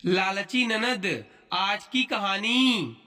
लालची ननद आज की कहानी।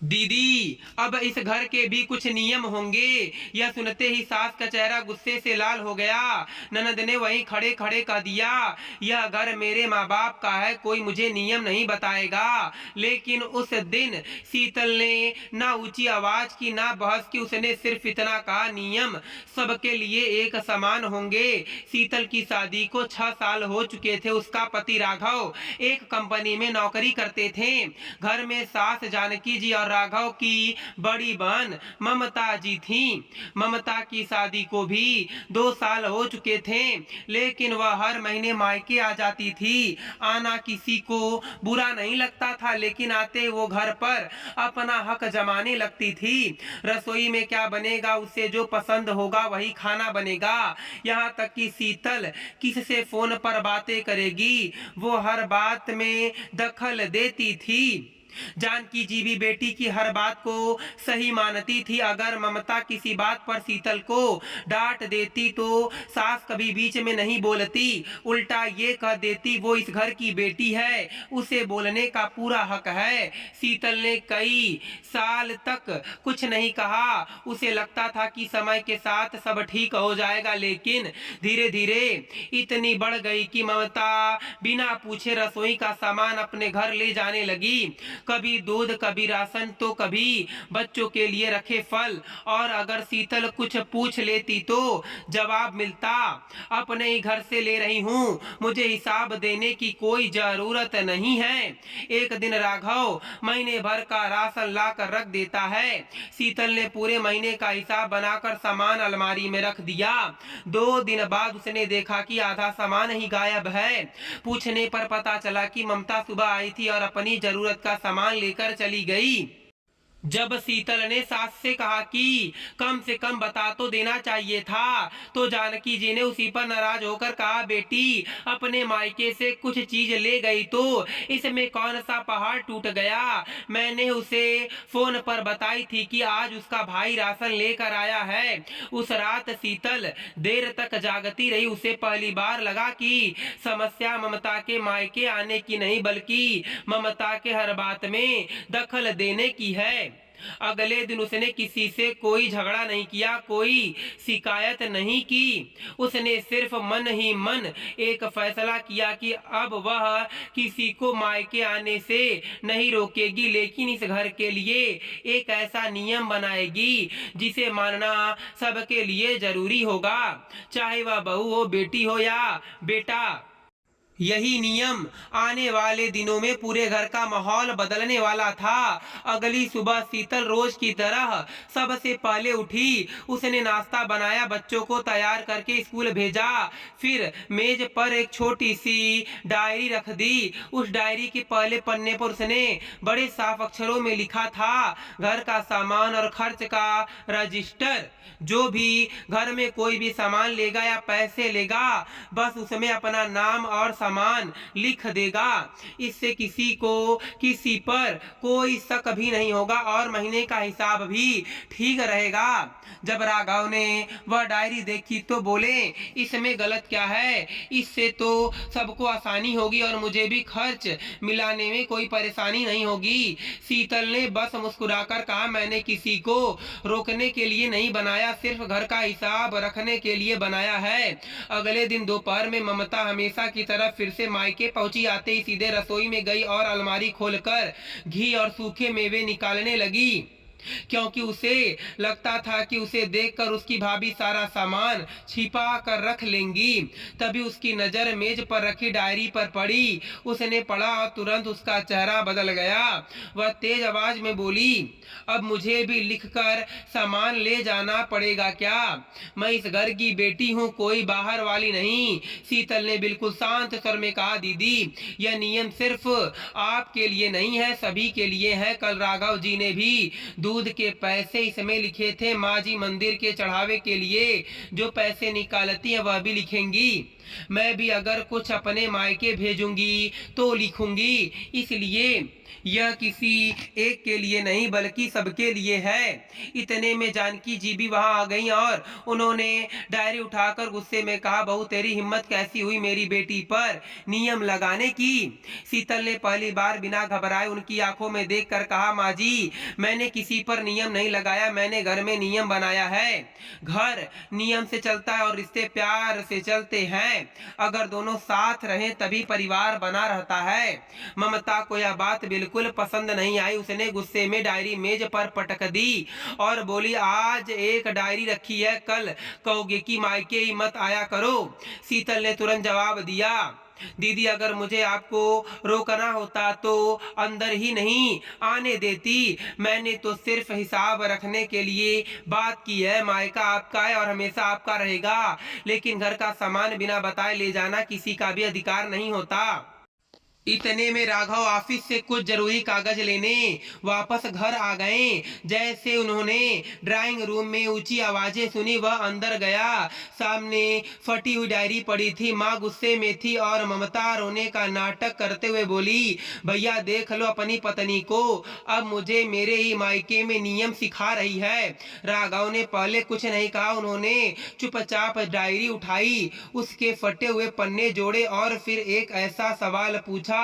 दीदी, अब इस घर के भी कुछ नियम होंगे। यह सुनते ही सास का चेहरा गुस्से से लाल हो गया। ननद ने वहीं खड़े खड़े कह दिया, यह घर मेरे माँ बाप का है, कोई मुझे नियम नहीं बताएगा। लेकिन उस दिन शीतल ने ना ऊंची आवाज की ना बहस की, उसने सिर्फ इतना कहा, नियम सबके लिए एक समान होंगे। शीतल की शादी को 6 साल हो चुके थे। उसका पति राघव एक कंपनी में नौकरी करते थे। घर में सास जानकी जी और राघव की बड़ी बहन ममता जी थी। ममता की शादी को भी 2 साल हो चुके थे, लेकिन वह हर महीने मायके आ जाती थी। आना किसी को बुरा नहीं लगता था, लेकिन आते वो घर पर अपना हक जमाने लगती थी। रसोई में क्या बनेगा, उसे जो पसंद होगा वही खाना बनेगा। यहाँ तक कि शीतल किससे फोन पर बातें करेगी, वो हर बात में दखल देती थी। जानकी जी भी बेटी की हर बात को सही मानती थी। अगर ममता किसी बात पर शीतल को डांट देती तो सास कभी बीच में नहीं बोलती, उल्टा ये कह देती, वो इस घर की बेटी है, उसे बोलने का पूरा हक है। शीतल ने कई साल तक कुछ नहीं कहा। उसे लगता था कि समय के साथ सब ठीक हो जाएगा, लेकिन धीरे धीरे इतनी बढ़ गई कि ममता बिना पूछे रसोई का सामान अपने घर ले जाने लगी। कभी दूध, कभी राशन, तो कभी बच्चों के लिए रखे फल। और अगर शीतल कुछ पूछ लेती तो जवाब मिलता, अपने ही घर से ले रही हूँ, मुझे हिसाब देने की कोई जरूरत नहीं है। एक दिन राघव महीने भर का राशन ला कर रख देता है। शीतल ने पूरे महीने का हिसाब बनाकर सामान अलमारी में रख दिया। 2 दिन बाद उसने देखा कि आधा सामान ही गायब है। पूछने पर पता चला कि ममता सुबह आई थी और अपनी जरूरत का सामान लेकर चली गई। जब शीतल ने सास से कहा कि कम से कम बता तो देना चाहिए था, तो जानकी जी ने उसी पर नाराज होकर कहा, बेटी अपने मायके से कुछ चीज ले गई तो इसमें कौन सा पहाड़ टूट गया। मैंने उसे फोन पर बताई थी कि आज उसका भाई राशन लेकर आया है। उस रात शीतल देर तक जागती रही। उसे पहली बार लगा कि समस्या ममता के मायके आने की नहीं, बल्कि ममता के हर बात में दखल देने की है। अगले दिन उसने किसी से कोई झगड़ा नहीं किया, कोई शिकायत नहीं की। उसने सिर्फ मन ही मन एक फैसला किया कि अब वह किसी को मायके आने से नहीं रोकेगी, लेकिन इस घर के लिए एक ऐसा नियम बनाएगी जिसे मानना सबके लिए जरूरी होगा, चाहे वह बहू हो, बेटी हो या बेटा। यही नियम आने वाले दिनों में पूरे घर का माहौल बदलने वाला था। अगली सुबह शीतल रोज की तरह सबसे पहले उठी। उसने नाश्ता बनाया, बच्चों को तैयार करके स्कूल भेजा। फिर मेज पर एक छोटी सी डायरी रख दी। उस डायरी के पहले पन्ने पर उसने बड़े साफ अक्षरों में लिखा था, घर का सामान और खर्च का रजिस्टर। जो भी घर में कोई भी सामान लेगा या पैसे लेगा, बस उसमें अपना नाम और सामान लिख देगा। इससे किसी को किसी पर कोई शक भी नहीं होगा और महीने का हिसाब भी ठीक रहेगा। जब राघव ने वह डायरी देखी तो बोले, इसमें गलत क्या है, इससे तो सबको आसानी होगी और मुझे भी खर्च मिलाने में कोई परेशानी नहीं होगी। शीतल ने बस मुस्कुराकर कहा, मैंने किसी को रोकने के लिए नहीं बनाया, सिर्फ घर का हिसाब रखने के लिए बनाया है। अगले दिन दोपहर में ममता हमेशा की तरह फिर से मायके पहुंची। आते ही सीधे रसोई में गई और अलमारी खोलकर घी और सूखे मेवे निकालने लगी, क्योंकि उसे लगता था कि उसे देखकर उसकी भाभी सारा सामान छिपा कर रख लेंगी। तभी उसकी नजर मेज पर रखी डायरी पर पड़ी। उसने पढ़ा और तुरंत उसका चेहरा बदल गया। वह तेज आवाज में बोली, अब मुझे भी लिखकर सामान ले जाना पड़ेगा क्या? मैं इस घर की बेटी हूँ, कोई बाहर वाली नहीं। शीतल ने बिल्कुल शांत स्वर में कहा, दीदी यह नियम सिर्फ आपके लिए नहीं है, सभी के लिए है। कल राघव जी ने भी दूध के पैसे इसमें लिखे थे, माँ जी मंदिर के चढ़ावे के लिए जो पैसे निकालती हैं वह भी लिखेंगी। मैं भी अगर कुछ अपने मायके भेजूंगी तो लिखूंगी, इसलिए यह किसी एक के लिए नहीं बल्कि सबके लिए है। इतने में जानकी जी भी वहां आ गईं और उन्होंने डायरी उठाकर गुस्से में कहा, बहू तेरी हिम्मत कैसी हुई मेरी बेटी पर नियम लगाने की। शीतल ने पहली बार बिना घबराए उनकी आंखों में देखकर कहा, माँ जी मैंने किसी पर नियम नहीं लगाया, मैंने घर में नियम बनाया है। घर नियम से चलता है और रिश्ते प्यार से चलते हैं। अगर दोनों साथ रहें तभी परिवार बना रहता है। ममता को यह बात बिल्कुल पसंद नहीं आई। उसने गुस्से में डायरी मेज पर पटक दी और बोली, आज एक डायरी रखी है, कल कहोगे कि मायके ही मत आया करो। शीतल ने तुरंत जवाब दिया, दीदी अगर मुझे आपको रोकना होता तो अंदर ही नहीं आने देती। मैंने तो सिर्फ हिसाब रखने के लिए बात की है। मायका आपका है और हमेशा आपका रहेगा, लेकिन घर का सामान बिना बताए ले जाना किसी का भी अधिकार नहीं होता। इतने में राघव ऑफिस से कुछ जरूरी कागज लेने वापस घर आ गए। जैसे उन्होंने ड्राइंग रूम में ऊंची आवाजें सुनी वह अंदर गया। सामने फटी हुई डायरी पड़ी थी। माँ गुस्से में थी और ममता रोने का नाटक करते हुए बोली, भैया देख लो अपनी पत्नी को, अब मुझे मेरे ही मायके में नियम सिखा रही है। राघव ने पहले कुछ नहीं कहा। उन्होंने चुपचाप डायरी उठाई, उसके फटे हुए पन्ने जोड़े और फिर एक ऐसा सवाल पूछा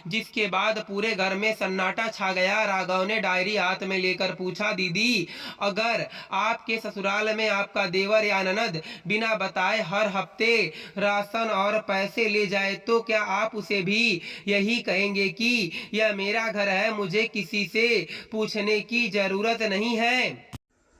जिसके बाद पूरे घर में सन्नाटा छा गया। राघव ने डायरी हाथ में लेकर पूछा, दीदी अगर आपके ससुराल में आपका देवर या ननद बिना बताए हर हफ्ते राशन और पैसे ले जाए तो क्या आप उसे भी यही कहेंगे कि यह मेरा घर है, मुझे किसी से पूछने की जरूरत नहीं है?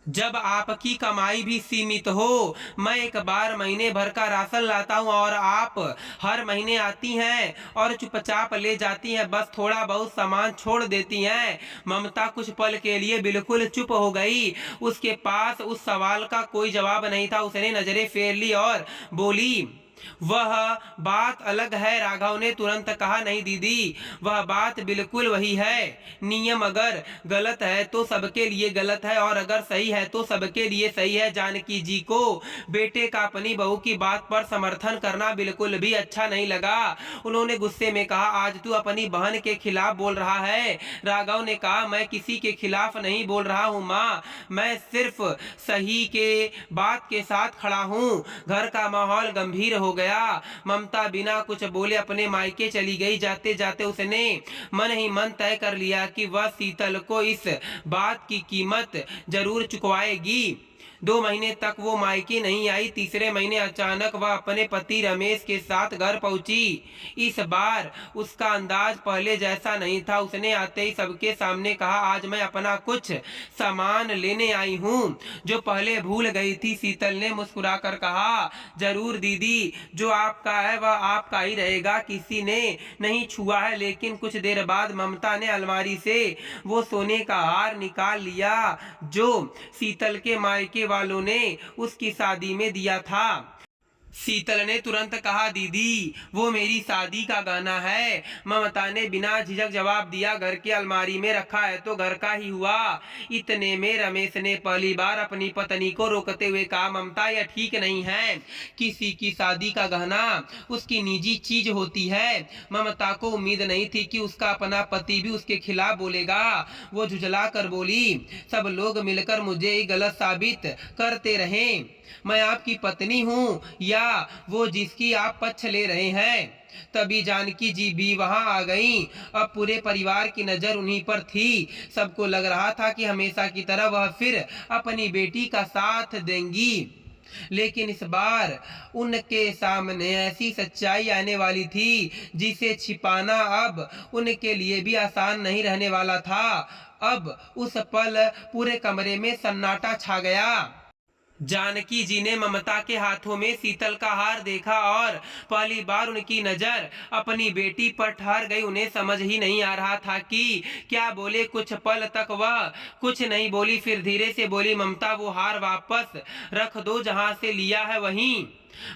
जब आपकी कमाई भी सीमित हो, मैं एक बार महीने भर का राशन लाता हूँ और आप हर महीने आती हैं और चुपचाप ले जाती हैं, बस थोड़ा बहुत सामान छोड़ देती हैं। ममता कुछ पल के लिए बिल्कुल चुप हो गई। उसके पास उस सवाल का कोई जवाब नहीं था। उसने नजरें फेर ली और बोली, वह बात अलग है। राघव ने तुरंत कहा, नहीं दीदी वह बात बिल्कुल वही है। नियम अगर गलत है तो सबके लिए गलत है और अगर सही है तो सबके लिए सही है। जानकी जी को बेटे का अपनी बहू की बात पर समर्थन करना बिल्कुल भी अच्छा नहीं लगा। उन्होंने गुस्से में कहा, आज तू अपनी बहन के खिलाफ बोल रहा है। राघव ने कहा, मैं किसी के खिलाफ नहीं बोल रहा हूँ माँ, मैं सिर्फ सही के बात के साथ खड़ा हूँ। घर का माहौल गंभीर हो गया। ममता बिना कुछ बोले अपने मायके चली गई। जाते जाते उसने मन ही मन तय कर लिया कि वह शीतल को इस बात की कीमत जरूर चुकवाएगी। 2 महीने तक वो मायके नहीं आई। तीसरे महीने अचानक वह अपने पति रमेश के साथ घर पहुंची। इस बार उसका अंदाज पहले जैसा नहीं था। उसने आते ही सबके सामने कहा, आज मैं अपना कुछ सामान लेने आई हूँ जो पहले भूल गई थी। शीतल ने मुस्कुराकर कहा, जरूर दीदी, जो आपका है वह आपका ही रहेगा, किसी ने नहीं छुआ है। लेकिन कुछ देर बाद ममता ने अलमारी से वो सोने का हार निकाल लिया जो शीतल के मायके वालों ने उसकी शादी में दिया था। शीतल ने तुरंत कहा, दीदी वो मेरी शादी का गहना है। ममता ने बिना झिझक जवाब दिया, घर की अलमारी में रखा है तो घर का ही हुआ। इतने में रमेश ने पहली बार अपनी पत्नी को रोकते हुए कहा, ममता यह ठीक नहीं है, किसी की शादी का गहना उसकी निजी चीज होती है। ममता को उम्मीद नहीं थी कि उसका अपना पति भी उसके खिलाफ बोलेगा। वो झुंझला कर बोली, सब लोग मिलकर मुझे ही गलत साबित करते रहे। मैं आपकी पत्नी हूँ या वो जिसकी आप पक्ष ले रहे हैं? तभी जानकी जी भी वहां आ गईं। अब पूरे परिवार की नजर उन्हीं पर थी। सबको लग रहा था कि हमेशा की तरह वह फिर अपनी बेटी का साथ देंगी, लेकिन इस बार उनके सामने ऐसी सच्चाई आने वाली थी जिसे छिपाना अब उनके लिए भी आसान नहीं रहने वाला था। अब उस पल पूरे कमरे में सन्नाटा छा गया। जानकी जी ने ममता के हाथों में शीतल का हार देखा और पहली बार उनकी नजर अपनी बेटी पर ठहर गई। उन्हें समझ ही नहीं आ रहा था कि क्या बोले। कुछ पल तक वह कुछ नहीं बोली, फिर धीरे से बोली, ममता वो हार वापस रख दो, जहां से लिया है वहीं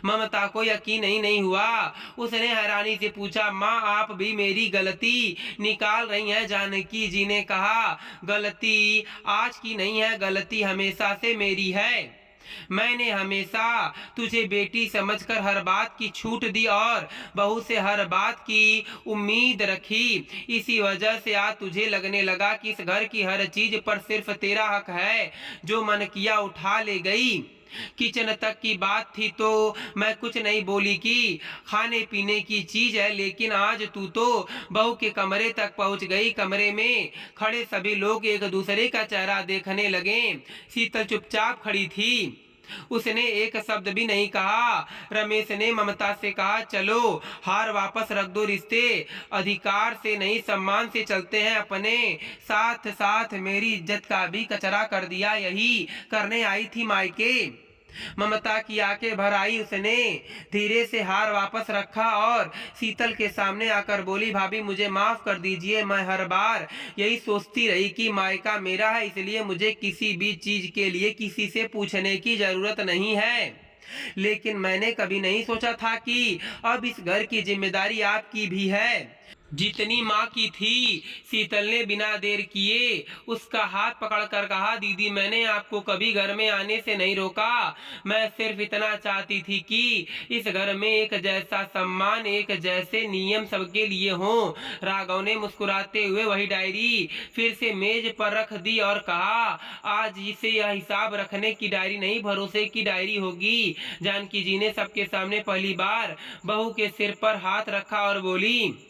ममता को यकीन नहीं हुआ। उसने हैरानी से पूछा, माँ आप भी मेरी गलती निकाल रही हैं? जानकी जी ने कहा, गलती आज की नहीं है, गलती हमेशा से मेरी है। मैंने हमेशा तुझे बेटी समझकर हर बात की छूट दी और बहू से हर बात की उम्मीद रखी। इसी वजह से आज तुझे लगने लगा कि इस घर की हर चीज पर सिर्फ तेरा हक है। जो मन किया उठा ले गई। किचन तक की बात थी तो मैं कुछ नहीं बोली कि खाने पीने की चीज है, लेकिन आज तू तो बहू के कमरे तक पहुंच गई। कमरे में खड़े सभी लोग एक दूसरे का चेहरा देखने लगे। शीतल चुपचाप खड़ी थी, उसने एक शब्द भी नहीं कहा। रमेश ने ममता से कहा, चलो हार वापस रख दो, रिश्ते अधिकार से नहीं सम्मान से चलते हैं। अपने साथ साथ मेरी इज्जत का भी कचरा कर दिया, यही करने आई थी मायके। ममता की आंखें भर आई। उसने धीरे से हार वापस रखा और शीतल के सामने आकर बोली, भाभी मुझे माफ कर दीजिए। मैं हर बार यही सोचती रही कि मायका मेरा है, इसलिए मुझे किसी भी चीज के लिए किसी से पूछने की जरूरत नहीं है। लेकिन मैंने कभी नहीं सोचा था कि अब इस घर की जिम्मेदारी आपकी भी है, जितनी माँ की थी। शीतल ने बिना देर किए उसका हाथ पकड़कर कहा, दीदी मैंने आपको कभी घर में आने से नहीं रोका। मैं सिर्फ इतना चाहती थी कि इस घर में एक जैसा सम्मान, एक जैसे नियम सबके लिए हों। राघव ने मुस्कुराते हुए वही डायरी फिर से मेज पर रख दी और कहा, आज इसे यह हिसाब रखने की डायरी नहीं, भरोसे की डायरी होगी। जानकी जी ने सबके सामने पहली बार बहू के सिर पर हाथ रखा और बोली,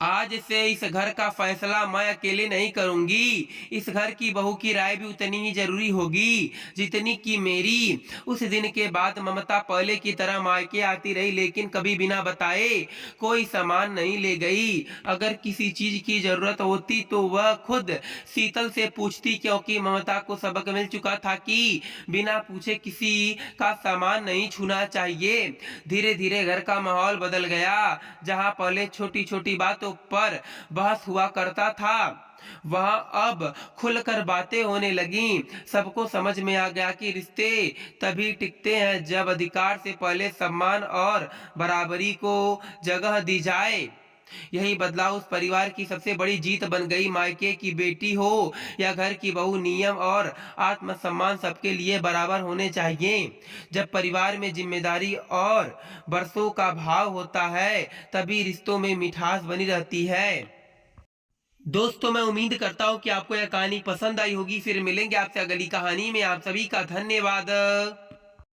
आज से इस घर का फैसला मैं अकेले नहीं करूंगी। इस घर की बहू की राय भी उतनी ही जरूरी होगी जितनी कि मेरी। उस दिन के बाद ममता पहले की तरह मायके आती रही, लेकिन कभी बिना बताए कोई सामान नहीं ले गई। अगर किसी चीज की जरूरत होती तो वह खुद शीतल से पूछती, क्योंकि ममता को सबक मिल चुका था कि बिना पूछे किसी का सामान नहीं छूना चाहिए। धीरे धीरे घर का माहौल बदल गया। जहाँ पहले छोटी छोटी बातों पर बहस हुआ करता था, वहां अब खुलकर बातें होने लगी। सबको समझ में आ गया कि रिश्ते तभी टिकते हैं जब अधिकार से पहले सम्मान और बराबरी को जगह दी जाए। यही बदलाव उस परिवार की सबसे बड़ी जीत बन गई। मायके की बेटी हो या घर की बहू, नियम और आत्मसम्मान सबके लिए बराबर होने चाहिए। जब परिवार में जिम्मेदारी और बरसों का भाव होता है, तभी रिश्तों में मिठास बनी रहती है। दोस्तों मैं उम्मीद करता हूँ कि आपको यह कहानी पसंद आई होगी। फिर मिलेंगे आपसे अगली कहानी में। आप सभी का धन्यवाद।